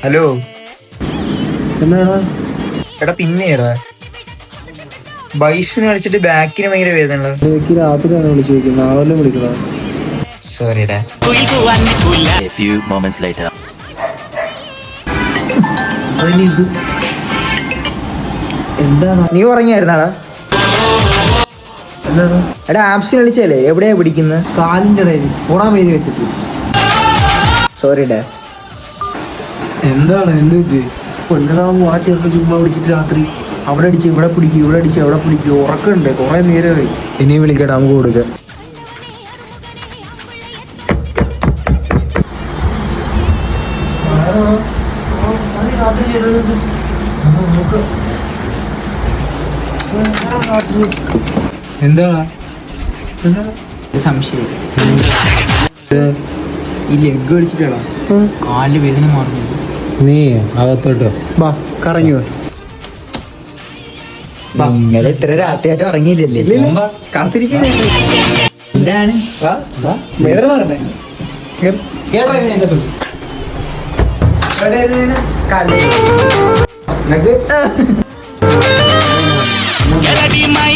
Hello എന്നാടാ? എടാ പിന്നെടാ ബൈസിന് കളിച്ചിട്ട് ബാക്കിന് ഭയങ്കര വേദന. എനിക്ക് രാത്രിയാണ് വിളിച്ചു നോക്കി, നാളെ വിളിക്കണം. സോറിടാ. A few moments later. എന്താണ്? നീ ഉറങ്ങിയായിരുന്നാടാ? എന്താണ്? എടാ ആപ്സിന് കളിച്ചല്ലേ എവിടെയാ പിടിക്കുന്നത്? കാലിന്റെ ഇടയിൽ ഓടാൻ വേണ്ടി വെച്ചിട്ട്. സോറിടാ. എന്താണ്? എന്ത് ഇത്? പെണ്ണതാകുമ്പോ ആ ചെറുപ്പം ചുമ്മാ വിളിച്ചിട്ട് രാത്രി അവിടെ അടിച്ച് ഇവിടെ പിടിക്കും, ഇവിടെ അടിച്ച് അവിടെ പിടിക്കും. ഉറക്കമുണ്ട്, കുറെ നേരമായി. ഇനി വിളിക്കട്ടെ, നമുക്ക് കൊടുക്കാം. എന്താണ്? സംശയം ഈ ലെഗ് അടിച്ചിട്ടാണോ കാലില് വേദന മാറുന്നു. നീ അകത്തോട്ടോ ബാ, കറങ്ങി വാ. നിങ്ങൾ ഇത്ര രാത്രിയായിട്ട് ഉറങ്ങിയില്ലല്ലേ? കാത്തിരിക്കാൻ എന്താണ് വേദന മാറണ്ടേ? Melody, my